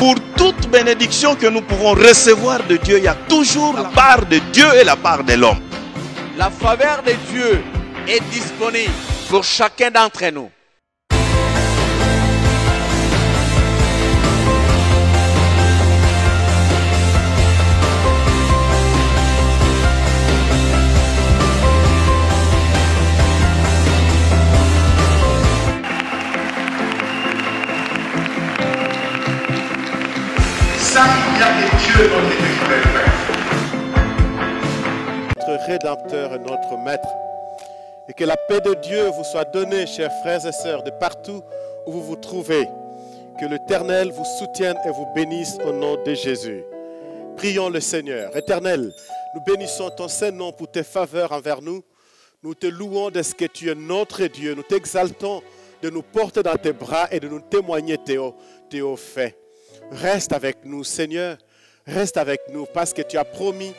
Pour toute bénédiction que nous pourrons recevoir de Dieu, il y a toujours la part de Dieu et la part de l'homme. La faveur de Dieu est disponible pour chacun d'entre nous. Ça, il y a que Dieu notre Père. Notre Rédempteur et notre Maître. Et que la paix de Dieu vous soit donnée, chers frères et sœurs, de partout où vous vous trouvez. Que l'Éternel vous soutienne et vous bénisse au nom de Jésus. Prions le Seigneur. Éternel, nous bénissons ton Saint-Nom pour tes faveurs envers nous. Nous te louons de ce que tu es notre Dieu. Nous t'exaltons de nous porter dans tes bras et de nous témoigner tes hauts faits. Reste avec nous, Seigneur. Reste avec nous parce que tu as promis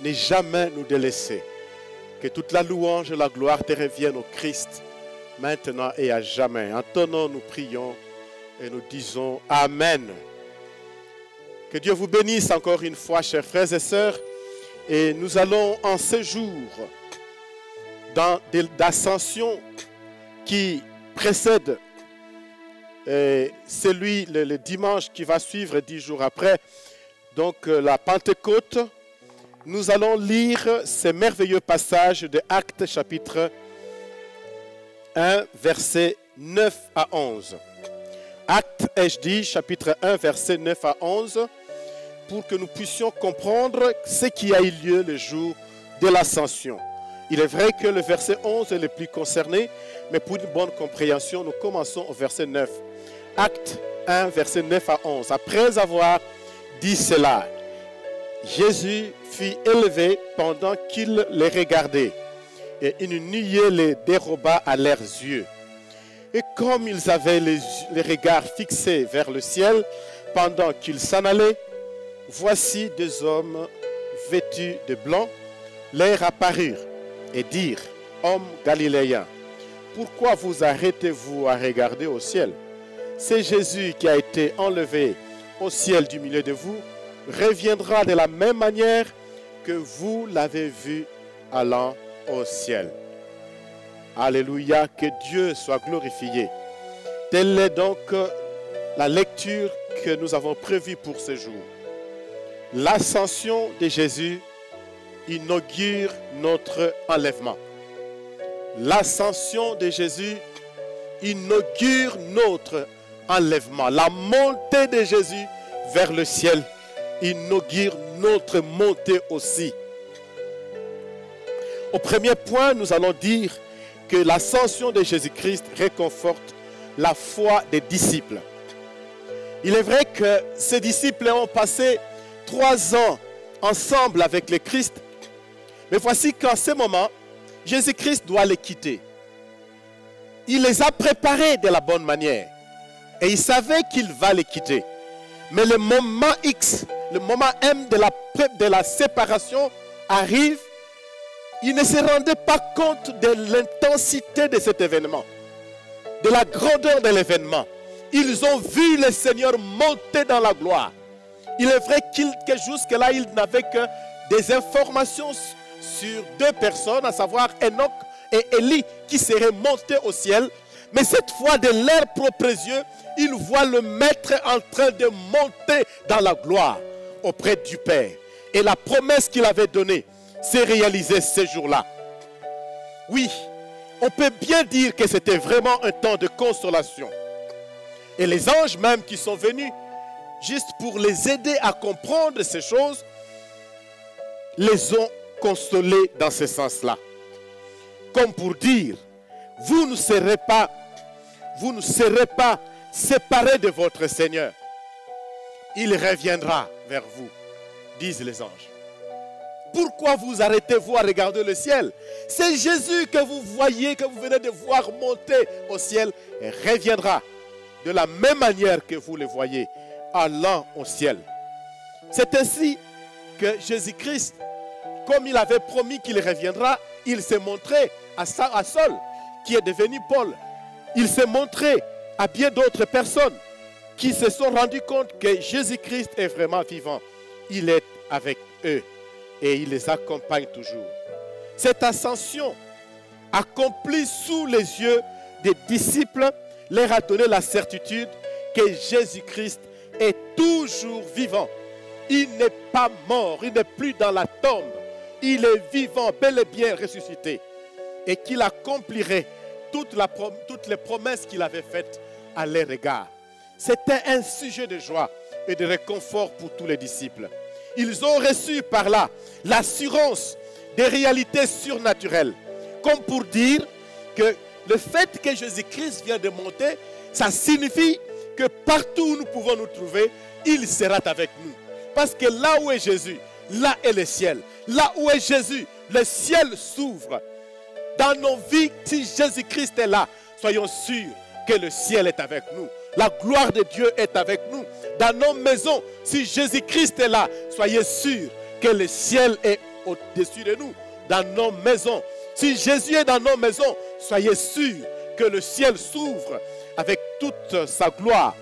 ne jamais nous délaisser. Que toute la louange et la gloire te reviennent au Christ, maintenant et à jamais. En ton nom, nous prions et nous disons Amen. Que Dieu vous bénisse encore une fois, chers frères et sœurs. Et nous allons en séjour dans d'ascension qui précède celui, le dimanche qui va suivre 10 jours après, donc la Pentecôte. Nous allons lire ces merveilleux passages de Actes chapitre 1, versets 9 à 11. Actes, ai-je dit, chapitre 1, versets 9 à 11, pour que nous puissions comprendre ce qui a eu lieu le jour de l'ascension. Il est vrai que le verset 11 est le plus concerné, mais pour une bonne compréhension, nous commençons au verset 9. Acte 1, verset 9 à 11. Après avoir dit cela, Jésus fut élevé pendant qu'il les regardait, et une nuée les déroba à leurs yeux. Et comme ils avaient les regards fixés vers le ciel pendant qu'ils s'en allaient, voici deux hommes vêtus de blanc leur apparurent et dirent, hommes galiléens, pourquoi vous arrêtez-vous à regarder au ciel? C'est Jésus qui a été enlevé au ciel du milieu de vous, reviendra de la même manière que vous l'avez vu allant au ciel. Alléluia, que Dieu soit glorifié. Telle est donc la lecture que nous avons prévue pour ce jour. L'ascension de Jésus inaugure notre enlèvement. L'ascension de Jésus inaugure notre enlèvement. La montée de Jésus vers le ciel inaugure notre montée aussi. Au premier point, nous allons dire que l'ascension de Jésus-Christ réconforte la foi des disciples. Il est vrai que ces disciples ont passé 3 ans ensemble avec le Christ, mais voici qu'en ce moment, Jésus-Christ doit les quitter. Il les a préparés de la bonne manière et il savait qu'il va les quitter. Mais le moment X, le moment M de la séparation arrive. Ils ne se rendaient pas compte de l'intensité de cet événement, de la grandeur de l'événement. Ils ont vu le Seigneur monter dans la gloire. Il est vrai que jusque-là, ils n'avaient que des informations sur 2 personnes, à savoir Enoch et Élie, qui seraient montés au ciel. Mais cette fois, de leurs propres yeux, ils voient le Maître en train de monter dans la gloire auprès du Père. Et la promesse qu'il avait donnée s'est réalisée ce jour-là. Oui, on peut bien dire que c'était vraiment un temps de consolation. Et les anges même qui sont venus, juste pour les aider à comprendre ces choses, les ont consolés dans ce sens-là. Comme pour dire, vous ne serez pas séparés de votre Seigneur. Il reviendra vers vous, disent les anges. Pourquoi vous arrêtez-vous à regarder le ciel? C'est Jésus que vous voyez, que vous venez de voir monter au ciel, et reviendra de la même manière que vous le voyez, allant au ciel. C'est ainsi que Jésus-Christ, comme il avait promis qu'il reviendra, il s'est montré à Saul, qui est devenu Paul. Il s'est montré à bien d'autres personnes qui se sont rendus compte que Jésus-Christ est vraiment vivant. Il est avec eux et il les accompagne toujours. Cette ascension accomplie sous les yeux des disciples leur a donné la certitude que Jésus-Christ est toujours vivant. Il n'est pas mort, il n'est plus dans la tombe. Il est vivant, bel et bien ressuscité. Et qu'il accomplirait toutes les promesses qu'il avait faites à leur égard. C'était un sujet de joie et de réconfort pour tous les disciples. Ils ont reçu par là l'assurance des réalités surnaturelles. Comme pour dire que le fait que Jésus-Christ vient de monter, ça signifie que partout où nous pouvons nous trouver, il sera avec nous. Parce que là où est Jésus, là est le ciel. Là où est Jésus, le ciel s'ouvre. Dans nos vies, si Jésus-Christ est là, soyons sûrs que le ciel est avec nous. La gloire de Dieu est avec nous. Dans nos maisons, si Jésus-Christ est là, soyez sûrs que le ciel est au-dessus de nous. Dans nos maisons, si Jésus est dans nos maisons, soyez sûrs que le ciel s'ouvre avec toute sa gloire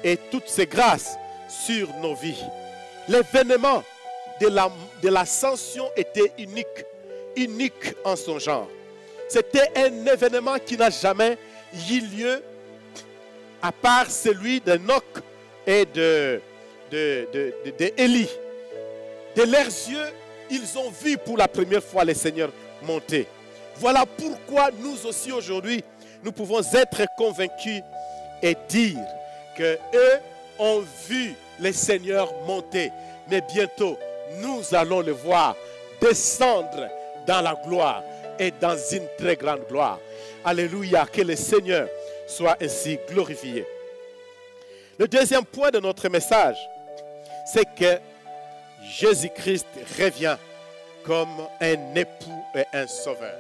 et toutes ses grâces sur nos vies. L'événement de l'ascension était unique en son genre. C'était un événement qui n'a jamais eu lieu à part celui d'Enoch et d'Élie. De leurs yeux, ils ont vu pour la première fois le Seigneur monter. Voilà pourquoi nous aussi aujourd'hui, nous pouvons être convaincus et dire qu'eux ont vu le Seigneur monter. Mais bientôt, nous allons le voir descendre dans la gloire et dans une très grande gloire. Alléluia, que le Seigneur soit ainsi glorifié. Le deuxième point de notre message, c'est que Jésus-Christ revient comme un époux et un sauveur.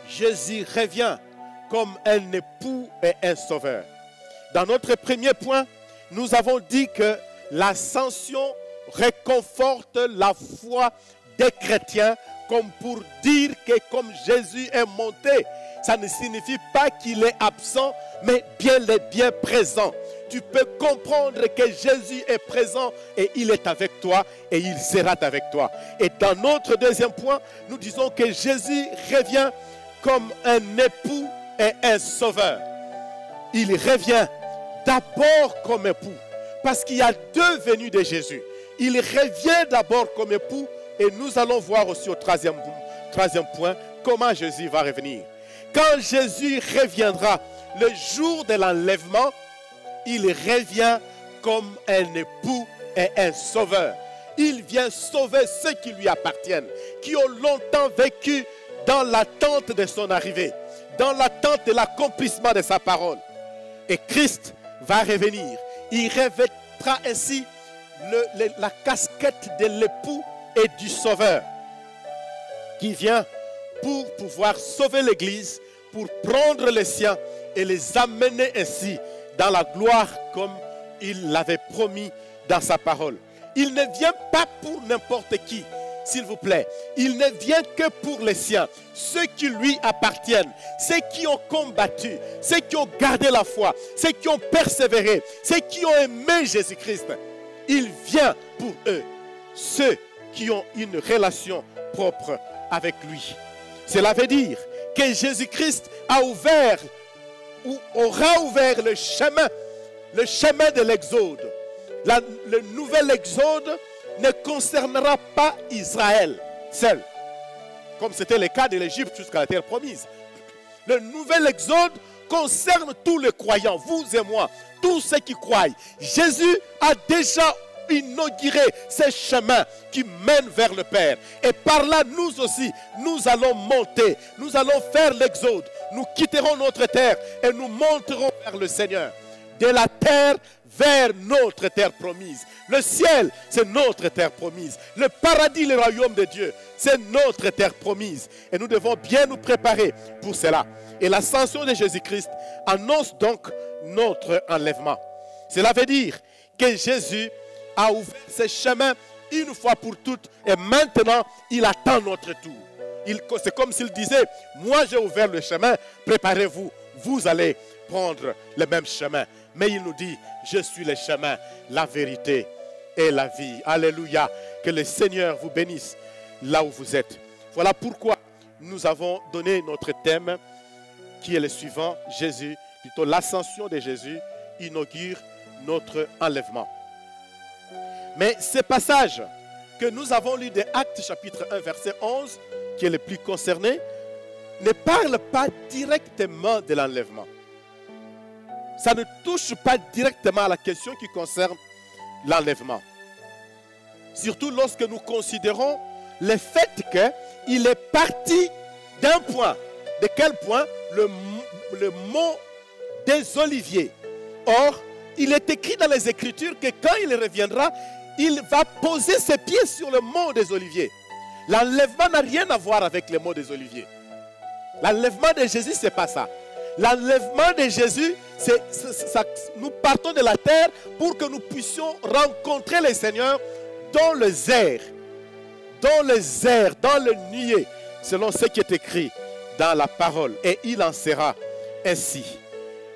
Jésus revient comme un époux et un sauveur. Dans notre premier point, nous avons dit que l'ascension réconforte la foi des chrétiens, comme pour dire que comme Jésus est monté, ça ne signifie pas qu'il est absent, mais bien présent. Tu peux comprendre que Jésus est présent et il est avec toi et il sera avec toi. Et dans notre deuxième point, nous disons que Jésus revient comme un époux et un sauveur. Il revient d'abord comme époux, parce qu'il y a deux venues de Jésus. Il revient d'abord comme époux et nous allons voir aussi au troisième point comment Jésus va revenir. Quand Jésus reviendra le jour de l'enlèvement, il revient comme un époux et un sauveur. Il vient sauver ceux qui lui appartiennent, qui ont longtemps vécu dans l'attente de son arrivée, dans l'attente de l'accomplissement de sa parole. Et Christ va revenir. Il revêtra ainsi la casquette de l'époux et du sauveur, qui vient pour pouvoir sauver l'Église, pour prendre les siens et les amener ainsi dans la gloire comme il l'avait promis dans sa parole. Il ne vient pas pour n'importe qui, s'il vous plaît. Il ne vient que pour les siens, ceux qui lui appartiennent, ceux qui ont combattu, ceux qui ont gardé la foi, ceux qui ont persévéré, ceux qui ont aimé Jésus-Christ. Il vient pour eux, ceux qui ont une relation propre avec lui. Cela veut dire que Jésus-Christ a ouvert ou aura ouvert le chemin de l'exode. Le nouvel exode ne concernera pas Israël seul, comme c'était le cas de l'Égypte jusqu'à la terre promise. Le nouvel exode concerne tous les croyants, vous et moi, tous ceux qui croient. Jésus a déjà inauguré ces chemins qui mènent vers le Père. Et par là, nous aussi, nous allons monter, nous allons faire l'exode. Nous quitterons notre terre et nous monterons vers le Seigneur. De la terre vers notre terre promise. Le ciel, c'est notre terre promise. Le paradis, le royaume de Dieu, c'est notre terre promise. Et nous devons bien nous préparer pour cela. Et l'ascension de Jésus-Christ annonce donc notre enlèvement. Cela veut dire que Jésus a ouvert ses chemins une fois pour toutes et maintenant il attend notre tour. C'est comme s'il disait, moi j'ai ouvert le chemin, préparez-vous, vous allez prendre le même chemin. Mais il nous dit, je suis le chemin, la vérité et la vie. Alléluia. Que le Seigneur vous bénisse là où vous êtes. Voilà pourquoi nous avons donné notre thème qui est le suivant. Jésus, plutôt l'ascension de Jésus inaugure notre enlèvement. Mais ce passage que nous avons lu de Actes chapitre 1 verset 11, qui est le plus concerné, ne parle pas directement de l'enlèvement. Ça ne touche pas directement à la question qui concerne l'enlèvement. Surtout lorsque nous considérons le fait qu'il est parti d'un point. De quel point? Le mont des Oliviers. Or, il est écrit dans les Écritures que quand il reviendra, il va poser ses pieds sur le mont des Oliviers. L'enlèvement n'a rien à voir avec le mont des Oliviers. L'enlèvement de Jésus, ce n'est pas ça. L'enlèvement de Jésus, nous partons de la terre pour que nous puissions rencontrer le Seigneur dans les airs, dans le nuée, selon ce qui est écrit dans la parole. Et il en sera ainsi.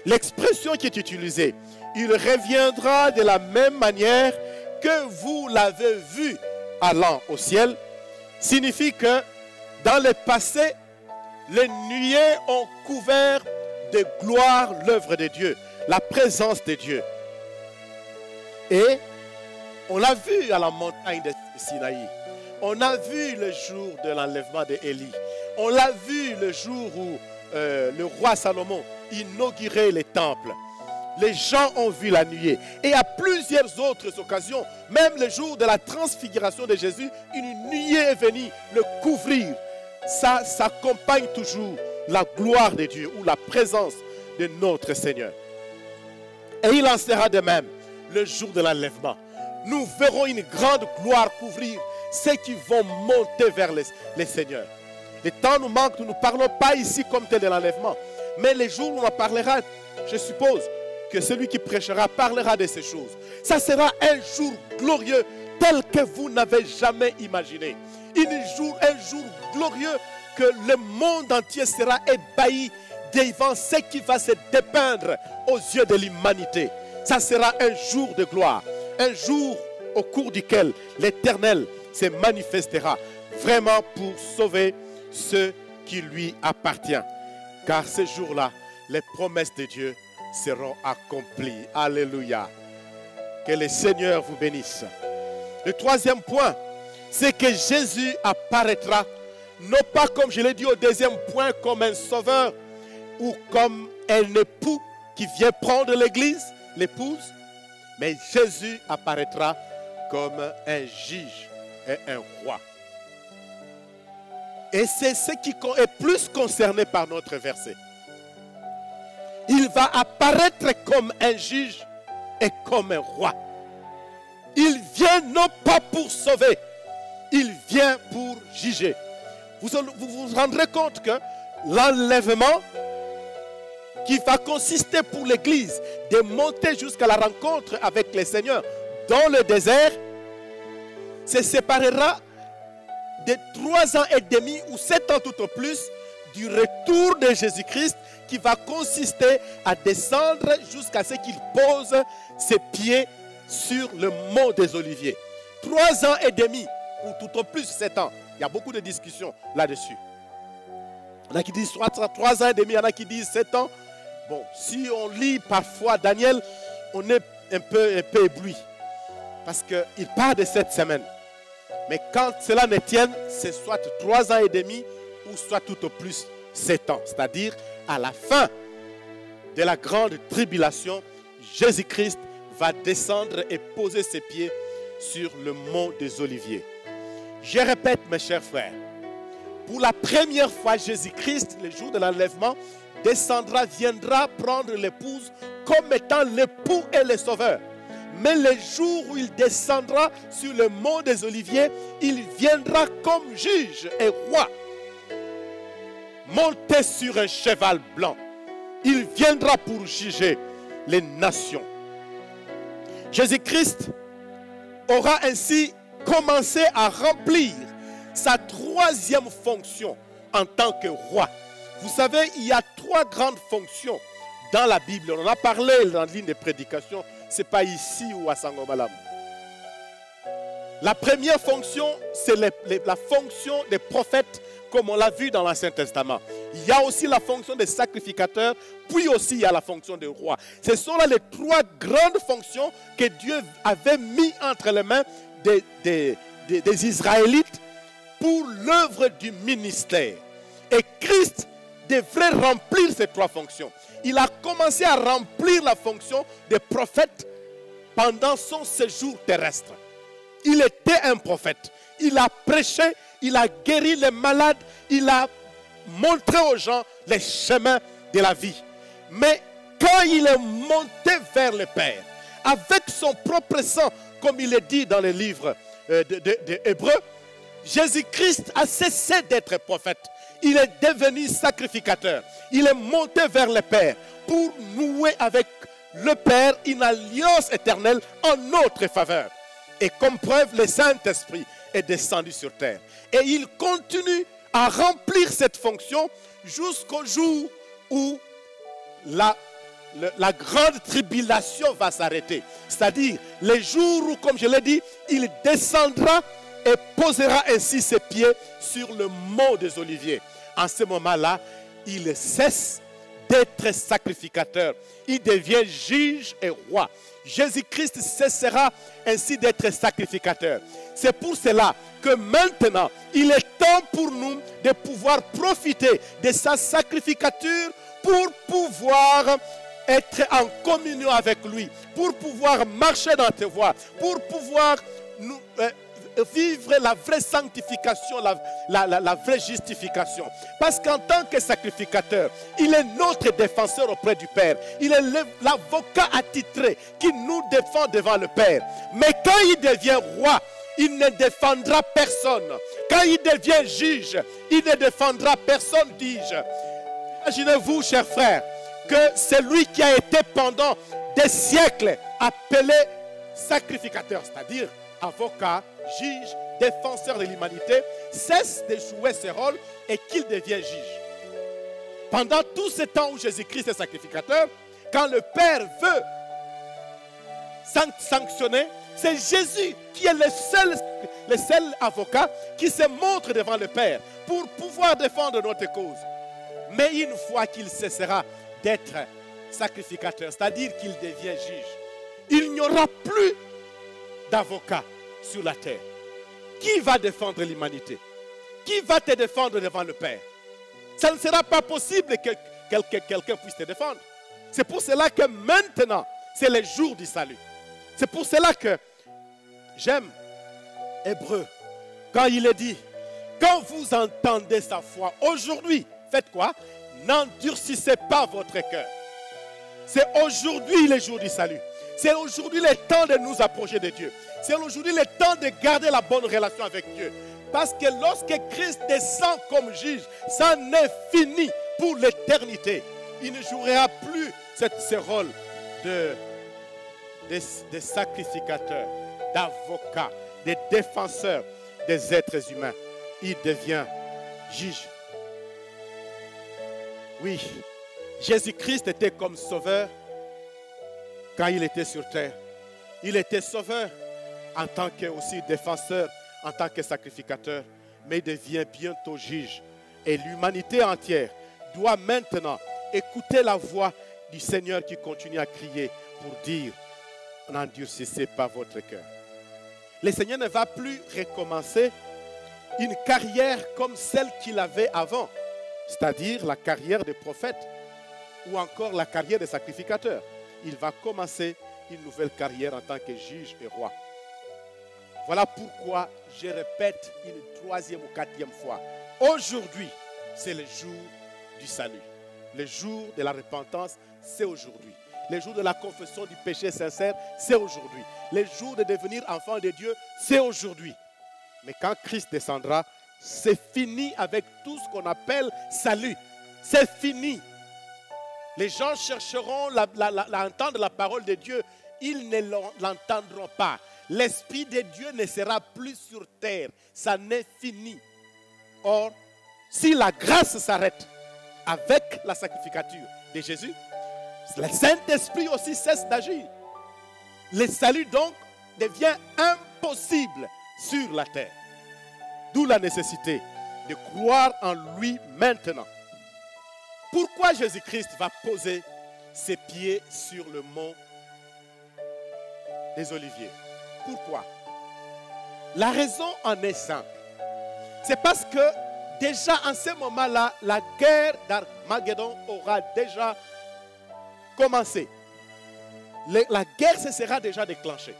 L'expression qui est utilisée, il reviendra de la même manière que vous l'avez vu allant au ciel, signifie que dans le passé, les nuées ont couvert de gloire l'œuvre de Dieu, la présence de Dieu. Et on l'a vu à la montagne de Sinaï. On a vu le jour de l'enlèvement d'Élie. On l'a vu le jour où le roi Salomon inaugurait les temples. Les gens ont vu la nuée. Et à plusieurs autres occasions, même le jour de la transfiguration de Jésus, une nuée est venue le couvrir. Ça s'accompagne toujours la gloire de Dieu ou la présence de notre Seigneur. Et il en sera de même le jour de l'enlèvement. Nous verrons une grande gloire couvrir ceux qui vont monter vers les Seigneurs. Le temps nous manque, nous ne parlons pas ici comme tel de l'enlèvement. Mais les jours où on en parlera, je suppose que celui qui prêchera parlera de ces choses. Ça sera un jour glorieux tel que vous n'avez jamais imaginé. Un jour glorieux que le monde entier sera ébahi devant ce qui va se dépeindre aux yeux de l'humanité. Ça sera un jour de gloire. Un jour au cours duquel l'Éternel se manifestera vraiment pour sauver ceux qui lui appartiennent. Car ce jour-là, les promesses de Dieu seront accomplies. Alléluia. Que le Seigneur vous bénisse. Le troisième point, c'est que Jésus apparaîtra, non pas comme je l'ai dit au deuxième point, comme un sauveur ou comme un époux qui vient prendre l'église, l'épouse, mais Jésus apparaîtra comme un juge et un roi. Et c'est ce qui est plus concerné par notre verset. Il va apparaître comme un juge et comme un roi. Il vient non pas pour sauver, il vient pour juger. Vous vous rendrez compte que l'enlèvement qui va consister pour l'Église de monter jusqu'à la rencontre avec le Seigneur dans le désert se séparera de 3 ans et demi ou 7 ans tout au plus du retour de Jésus-Christ qui va consister à descendre jusqu'à ce qu'il pose ses pieds sur le mont des Oliviers. 3 ans et demi ou tout au plus 7 ans. Il y a beaucoup de discussions là-dessus. Il y en a qui disent 3 ans et demi, il y en a qui disent 7 ans. Bon, si on lit parfois Daniel, on est un peu ébloui. Parce qu'il parle de 7 semaines. Mais quand cela ne tienne, c'est soit 3 ans et demi ou soit tout au plus 7 ans. C'est-à-dire à la fin de la grande tribulation, Jésus-Christ va descendre et poser ses pieds sur le mont des Oliviers. Je répète, mes chers frères, pour la première fois, Jésus-Christ, le jour de l'enlèvement, descendra, viendra prendre l'épouse comme étant l'époux et le sauveur. Mais le jour où il descendra sur le mont des Oliviers, il viendra comme juge et roi, monté sur un cheval blanc. Il viendra pour juger les nations. Jésus-Christ aura ainsi commencé à remplir sa 3e fonction en tant que roi. Vous savez, il y a 3 grandes fonctions dans la Bible. On en a parlé dans la ligne de prédication. Ce n'est pas ici ou à Sangomalam. La première fonction, c'est la fonction des prophètes, comme on l'a vu dans l'Ancien Testament. Il y a aussi la fonction des sacrificateurs, puis aussi il y a la fonction des rois. Ce sont là les 3 grandes fonctions que Dieu avait mis entre les mains des Israélites pour l'œuvre du ministère. Et Christ devrait remplir ces 3 fonctions. Il a commencé à remplir la fonction des prophètes pendant son séjour terrestre. Il était un prophète. Il a prêché, il a guéri les malades, il a montré aux gens les chemins de la vie. Mais quand il est monté vers le Père, avec son propre sang, comme il est dit dans le livre de Hébreux, Jésus-Christ a cessé d'être prophète. Il est devenu sacrificateur. Il est monté vers le Père pour nouer avec le Père une alliance éternelle en notre faveur. Et comme preuve, le Saint-Esprit est descendu sur terre. Et il continue à remplir cette fonction jusqu'au jour où la grande tribulation va s'arrêter. C'est-à-dire les jours où, comme je l'ai dit, il descendra et posera ainsi ses pieds sur le mont des Oliviers. En ce moment-là, il cesse d'être sacrificateur. Il devient juge et roi. Jésus-Christ cessera ainsi d'être sacrificateur. C'est pour cela que maintenant, il est temps pour nous de pouvoir profiter de sa sacrificature pour pouvoir être en communion avec lui, pour pouvoir marcher dans tes voies, pour pouvoir nous, vivre la vraie sanctification, la vraie justification. Parce qu'en tant que sacrificateur, il est notre défenseur auprès du Père. Il est l'avocat attitré qui nous défend devant le Père. Mais quand il devient roi, il ne défendra personne. Quand il devient juge, il ne défendra personne, dis-je. Imaginez-vous, chers frères, que c'est lui qui a été pendant des siècles appelé sacrificateur, c'est-à-dire avocat, juge, défenseur de l'humanité, cesse de jouer ce rôle et qu'il devient juge. Pendant tout ce temps où Jésus-Christ est sacrificateur, quand le Père veut sanctionner, c'est Jésus qui est le seul avocat qui se montre devant le Père pour pouvoir défendre notre cause. Mais une fois qu'il cessera d'être sacrificateur, c'est-à-dire qu'il devient juge, il n'y aura plus d'avocat sur la terre. Qui va défendre l'humanité? Qui va te défendre devant le Père? Ça ne sera pas possible que quelqu'un puisse te défendre. C'est pour cela que maintenant, c'est le jour du salut. C'est pour cela que j'aime Hébreux. Quand il est dit, quand vous entendez sa voix, aujourd'hui, faites quoi? N'endurcissez pas votre cœur. C'est aujourd'hui le jour du salut. C'est aujourd'hui le temps de nous approcher de Dieu. C'est aujourd'hui le temps de garder la bonne relation avec Dieu. Parce que lorsque Christ descend comme juge, ça n'est fini pour l'éternité. Il ne jouera plus ce rôle de sacrificateur, d'avocat, de défenseur des êtres humains. Il devient juge. Oui, Jésus-Christ était comme sauveur quand il était sur terre. Il était sauveur en tant que aussi défenseur, en tant que sacrificateur, mais il devient bientôt juge. Et l'humanité entière doit maintenant écouter la voix du Seigneur qui continue à crier pour dire, n'endurcissez pas votre cœur. Le Seigneur ne va plus recommencer une carrière comme celle qu'il avait avant, c'est-à-dire la carrière de prophète ou encore la carrière de sacrificateur. Il va commencer une nouvelle carrière en tant que juge et roi. Voilà pourquoi je répète une 3e ou 4e fois. Aujourd'hui, c'est le jour du salut. Le jour de la repentance, c'est aujourd'hui. Le jour de la confession du péché sincère, c'est aujourd'hui. Le jour de devenir enfant de Dieu, c'est aujourd'hui. Mais quand Christ descendra, c'est fini avec tout ce qu'on appelle salut. C'est fini. Les gens chercheront à entendre la parole de Dieu. Ils ne l'entendront pas. L'Esprit de Dieu ne sera plus sur terre. Ça n'est fini. Or, si la grâce s'arrête, avec la sacrificature de Jésus, le Saint-Esprit aussi cesse d'agir. Le salut donc devient impossible sur la terre. D'où la nécessité de croire en lui maintenant. Pourquoi Jésus-Christ va poser ses pieds sur le mont des Oliviers? Pourquoi? La raison en est simple. C'est parce que déjà en ce moment-là, la guerre d'Armageddon aura déjà commencé. La guerre se sera déjà déclenchée.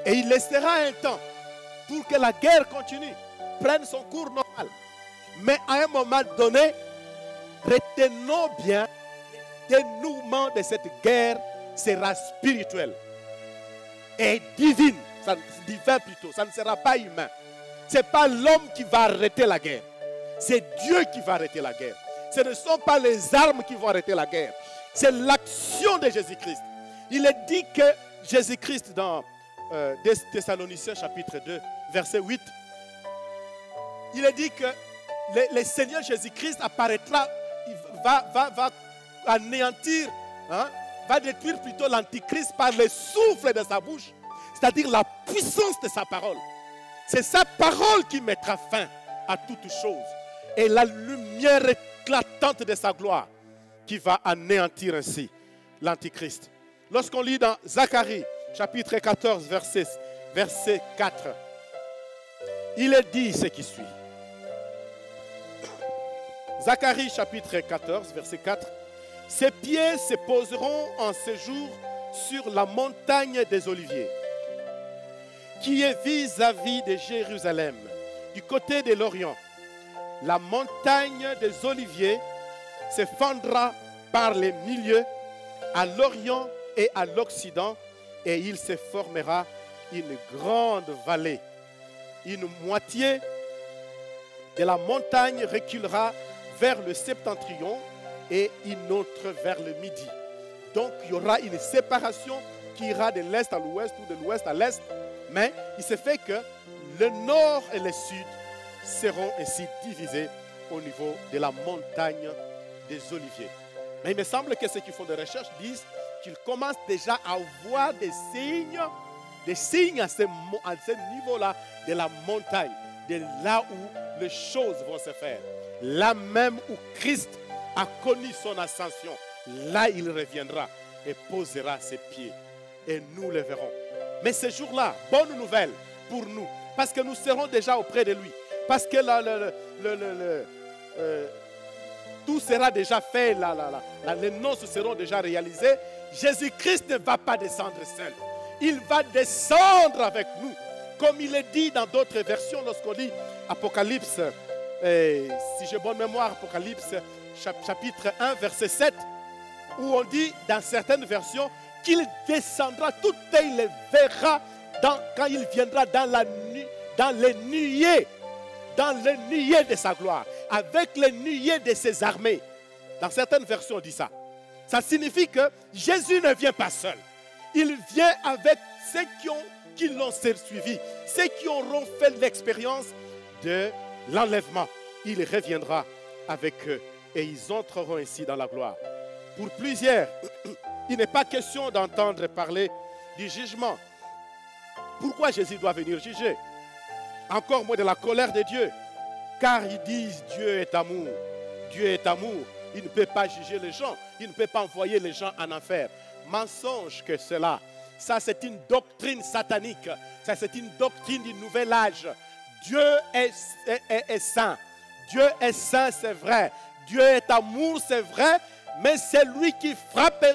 Et il laissera un temps pour que la guerre continue, prenne son cours normal. Mais à un moment donné, retenons bien, le dénouement de cette guerre sera spirituel et divin. Divin plutôt, ça ne sera pas humain. Ce n'est pas l'homme qui va arrêter la guerre. C'est Dieu qui va arrêter la guerre. Ce ne sont pas les armes qui vont arrêter la guerre. C'est l'action de Jésus-Christ. Il est dit que Jésus-Christ dans Thessaloniciens chapitre 2, verset 8, il est dit que le Seigneur Jésus-Christ apparaîtra, il va anéantir, va détruire plutôt l'Antichrist par le souffle de sa bouche, c'est-à-dire la puissance de sa parole. C'est sa parole qui mettra fin à toute chose. Et la lumière éclatante de sa gloire qui va anéantir ainsi l'Antichrist. Lorsqu'on lit dans Zacharie, chapitre 14, verset 4, il est dit ce qui suit. Zacharie, chapitre 14, verset 4. Ses pieds se poseront en ce jour sur la montagne des Oliviers, qui est vis-à-vis de Jérusalem, du côté de l'Orient. La montagne des Oliviers se fendra par les milieux à l'Orient et à l'Occident, et il se formera une grande vallée. Une moitié de la montagne reculera vers le septentrion et une autre vers le midi. Donc il y aura une séparation qui ira de l'est à l'ouest ou de l'ouest à l'est. Mais il se fait que le nord et le sud seront ainsi divisés au niveau de la montagne des Oliviers. Mais il me semble que ceux qui font des recherches disent qu'ils commencent déjà à voir des signes à ce niveau-là de la montagne, de là où les choses vont se faire. Là même où Christ a connu son ascension, là il reviendra et posera ses pieds. Et nous le verrons. Mais ce jour-là, bonne nouvelle pour nous, parce que nous serons déjà auprès de lui, parce que tout sera déjà fait, les noces seront déjà réalisées. Jésus-Christ ne va pas descendre seul. Il va descendre avec nous. Comme il est dit dans d'autres versions, lorsqu'on lit Apocalypse, si j'ai bonne mémoire, Apocalypse chapitre 1, verset 7, où on dit dans certaines versions qu'il descendra, tout et il les verra quand il viendra dans les nuées de sa gloire, avec les nuées de ses armées. Dans certaines versions, on dit ça. Ça signifie que Jésus ne vient pas seul. Il vient avec ceux qui l'ont suivi, ceux qui auront fait l'expérience de l'enlèvement. Il reviendra avec eux et ils entreront ainsi dans la gloire. Pour plusieurs, il n'est pas question d'entendre parler du jugement. Pourquoi Jésus doit venir juger? Encore moins de la colère de Dieu. Car ils disent Dieu est amour. Dieu est amour. Il ne peut pas juger les gens. Il ne peut pas envoyer les gens en enfer. Mensonge que cela. Ça, c'est une doctrine satanique. Ça, c'est une doctrine du nouvel âge. Dieu est saint. Dieu est saint, c'est vrai. Dieu est amour, c'est vrai. Mais c'est lui qui frappe.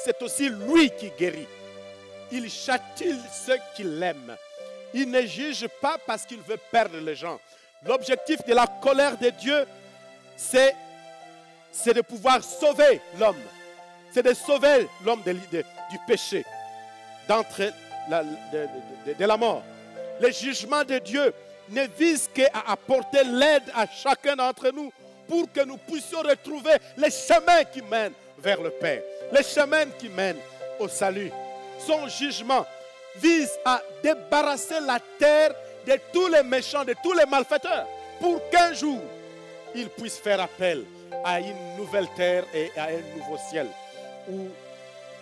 C'est aussi lui qui guérit. Il châtie ceux qui l'aiment. Il ne juge pas parce qu'il veut perdre les gens. L'objectif de la colère de Dieu, c'est de pouvoir sauver l'homme. C'est de sauver l'homme du péché, de la mort. Le jugement de Dieu ne vise qu'à apporter l'aide à chacun d'entre nous pour que nous puissions retrouver les chemins qui mènent vers le Père, les chemins qui mènent au salut. Son jugement vise à débarrasser la terre de tous les méchants, de tous les malfaiteurs, pour qu'un jour, il puisse faire appel à une nouvelle terre et à un nouveau ciel, où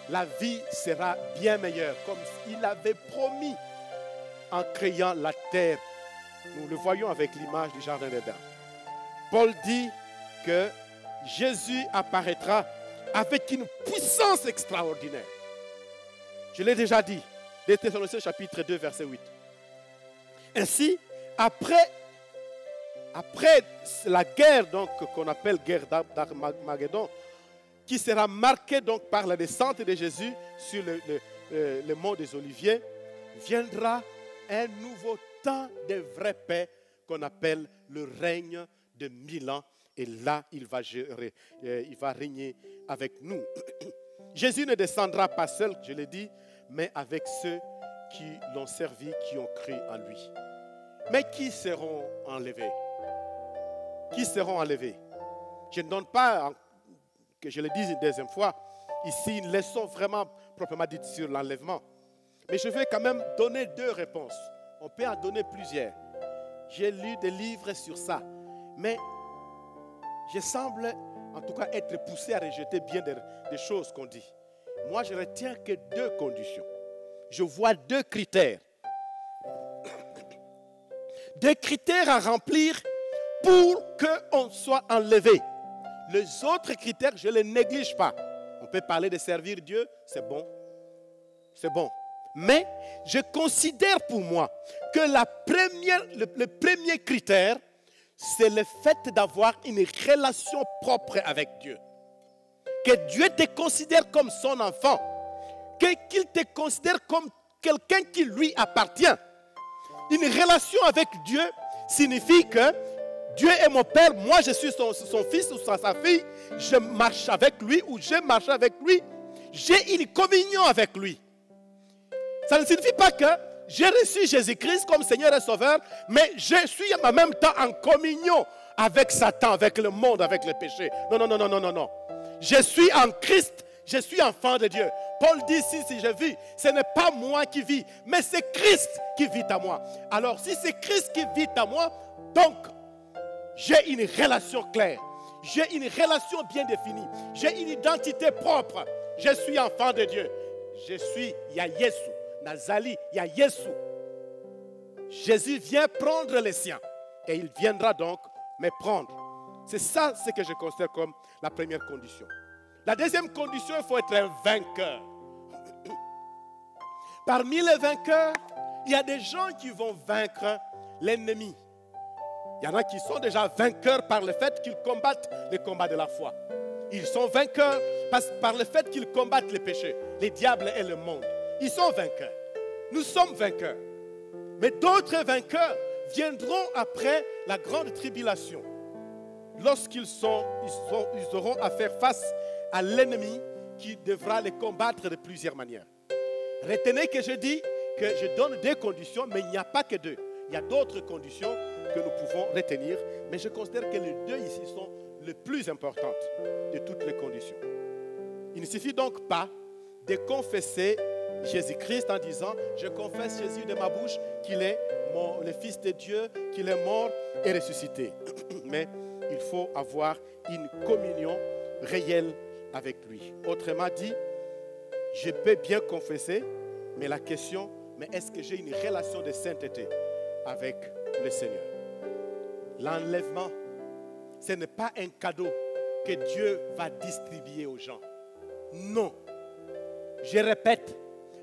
la vie sera bien meilleure, comme il avait promis en créant la terre. Nous le voyons avec l'image du jardin d'Éden. Paul dit que Jésus apparaîtra avec une puissance extraordinaire. Je l'ai déjà dit, des Thessaloniciens chapitre 2, verset 8. Ainsi, après la guerre qu'on appelle guerre d'Armageddon, qui sera marquée donc par la descente de Jésus sur le mont des Oliviers, viendra un nouveau temps de vraie paix qu'on appelle le règne de 1000 ans. Et là, il va régner avec nous. Jésus ne descendra pas seul, je l'ai dit, mais avec ceux qui l'ont servi, qui ont cru en lui. Mais qui seront enlevés? Qui seront enlevés? Je ne donne pas, que je le dise une deuxième fois, ici une leçon vraiment proprement dite sur l'enlèvement. Mais je vais quand même donner deux réponses. On peut en donner plusieurs. J'ai lu des livres sur ça. Mais je semble en tout cas être poussé à rejeter bien des choses qu'on dit. Moi, je retiens que deux conditions. Je vois deux critères. Deux critères à remplir pour qu'on soit enlevé. Les autres critères, je ne les néglige pas. On peut parler de servir Dieu, c'est bon. C'est bon. Mais je considère pour moi que le premier critère, c'est le fait d'avoir une relation propre avec Dieu. Que Dieu te considère comme son enfant. Qu'il te considère comme quelqu'un qui lui appartient. Une relation avec Dieu signifie que Dieu est mon Père, moi je suis son fils ou sa fille, je marche avec lui ou je marche avec lui, j'ai une communion avec lui. Ça ne signifie pas que j'ai reçu Jésus-Christ comme Seigneur et Sauveur, mais je suis en même temps en communion avec Satan, avec le monde, avec le péché. Non, non, non, non, non, non, non. Je suis en Christ, je suis enfant de Dieu. Paul dit ici, si je vis, ce n'est pas moi qui vis, mais c'est Christ qui vit à moi. Alors si c'est Christ qui vit à moi, donc j'ai une relation claire. J'ai une relation bien définie. J'ai une identité propre. Je suis enfant de Dieu. Je suis Yayesu. Nazali, Yayesu. Jésus vient prendre les siens. Et il viendra donc me prendre. C'est ça ce que je considère comme la première condition. La deuxième condition, il faut être un vainqueur. Parmi les vainqueurs, il y a des gens qui vont vaincre l'ennemi. Il y en a qui sont déjà vainqueurs par le fait qu'ils combattent les combats de la foi. Ils sont vainqueurs par le fait qu'ils combattent les péchés, les diables et le monde. Ils sont vainqueurs. Nous sommes vainqueurs. Mais d'autres vainqueurs viendront après la grande tribulation. Lorsqu'ils auront à faire face à l'ennemi qui devra les combattre de plusieurs manières. Retenez que je dis que je donne deux conditions, mais il n'y a pas que deux. Il y a d'autres conditions que nous pouvons retenir, mais je considère que les deux ici sont les plus importantes de toutes les conditions. Il ne suffit donc pas de confesser Jésus-Christ en disant « Je confesse Jésus de ma bouche qu'il est le Fils de Dieu, qu'il est mort et ressuscité. » Mais il faut avoir une communion réelle avec lui. Autrement dit, je peux bien confesser, mais la question, mais est-ce que j'ai une relation de sainteté avec le Seigneur? L'enlèvement, ce n'est pas un cadeau que Dieu va distribuer aux gens. Non. Je répète,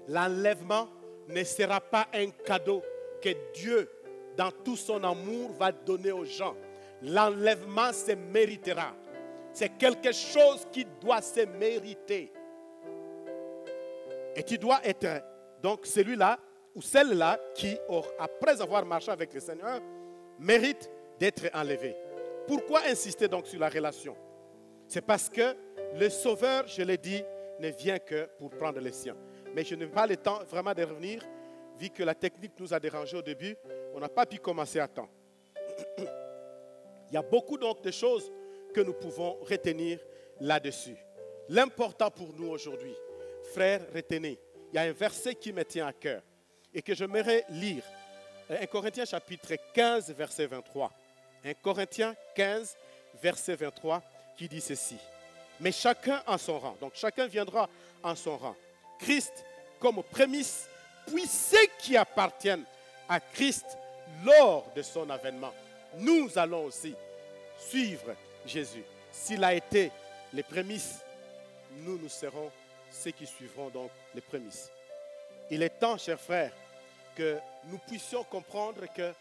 l'enlèvement ne sera pas un cadeau que Dieu, dans tout son amour, va donner aux gens. L'enlèvement se méritera. C'est quelque chose qui doit se mériter. Et tu dois être donc celui-là ou celle-là qui, après avoir marché avec le Seigneur, mérite d'être enlevé. Pourquoi insister donc sur la relation? C'est parce que le Sauveur, je l'ai dit, ne vient que pour prendre les siens. Mais je n'ai pas le temps vraiment de revenir, vu que la technique nous a dérangés au début, on n'a pas pu commencer à temps. Il y a beaucoup donc de choses que nous pouvons retenir là-dessus. L'important pour nous aujourd'hui, frères, retenez, il y a un verset qui me tient à cœur et que j'aimerais lire. 1 Corinthiens chapitre 15, verset 23. 1 Corinthiens 15, verset 23. qui dit ceci. Mais chacun en son rang. Donc chacun viendra en son rang. Christ comme prémisse, puis ceux qui appartiennent à Christ lors de son avènement. Nous allons aussi suivre Jésus. S'il a été les prémices, nous serons ceux qui suivront donc les prémices. Il est temps, chers frères, que nous puissions comprendre que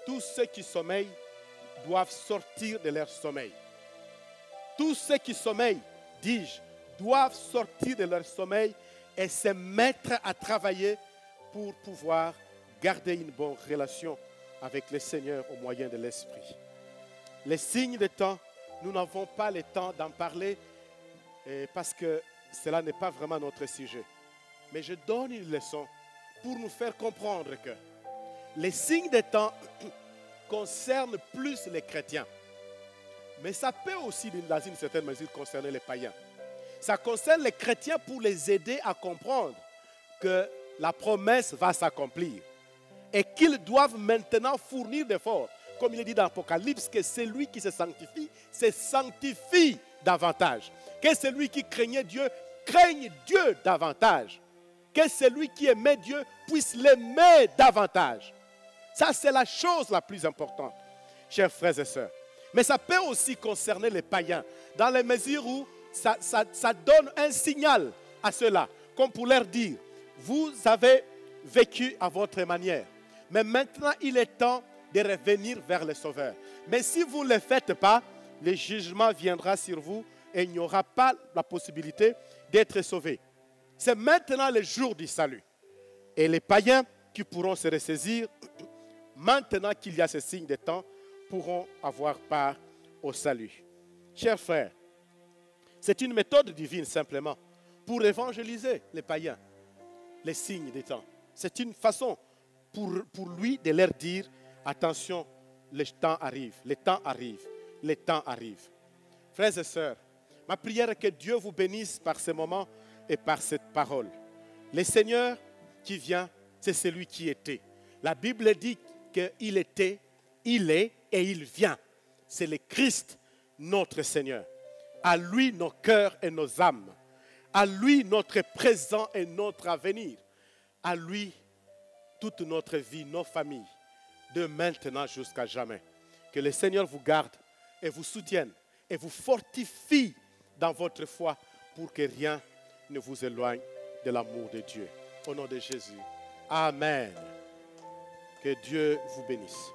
tous ceux qui sommeillent doivent sortir de leur sommeil. Tous ceux qui sommeillent, dis-je, doivent sortir de leur sommeil et se mettre à travailler pour pouvoir garder une bonne relation avec le Seigneur au moyen de l'Esprit. Les signes des temps, nous n'avons pas le temps d'en parler parce que cela n'est pas vraiment notre sujet. Mais je donne une leçon pour nous faire comprendre que les signes des temps concernent plus les chrétiens. Mais ça peut aussi, dans une certaine mesure, concerner les païens. Ça concerne les chrétiens pour les aider à comprendre que la promesse va s'accomplir et qu'ils doivent maintenant fournir d'efforts. Comme il est dit dans l'Apocalypse, que celui qui se sanctifie davantage. Que celui qui craignait Dieu craigne Dieu davantage. Que celui qui aimait Dieu puisse l'aimer davantage. Ça, c'est la chose la plus importante, chers frères et sœurs. Mais ça peut aussi concerner les païens, dans la mesure où ça donne un signal à ceux-là, comme pour leur dire, vous avez vécu à votre manière, mais maintenant il est temps de revenir vers le Sauveur. Mais si vous ne le faites pas, le jugement viendra sur vous et il n'y aura pas la possibilité d'être sauvé. C'est maintenant le jour du salut. Et les païens qui pourront se ressaisir, maintenant qu'il y a ce signe de temps, pourront avoir part au salut. Chers frères, c'est une méthode divine simplement pour évangéliser les païens, les signes des temps. C'est une façon pour lui de leur dire, attention, le temps arrive, le temps arrive, le temps arrive. Frères et sœurs, ma prière est que Dieu vous bénisse par ce moment et par cette parole. Le Seigneur qui vient, c'est celui qui était. La Bible dit qu'il était, il est et il vient. C'est le Christ, notre Seigneur. À lui nos cœurs et nos âmes. À lui notre présent et notre avenir. À lui toute notre vie, nos familles, de maintenant jusqu'à jamais. Que le Seigneur vous garde et vous soutienne et vous fortifie dans votre foi pour que rien ne vous éloigne de l'amour de Dieu. Au nom de Jésus. Amen. Que Dieu vous bénisse.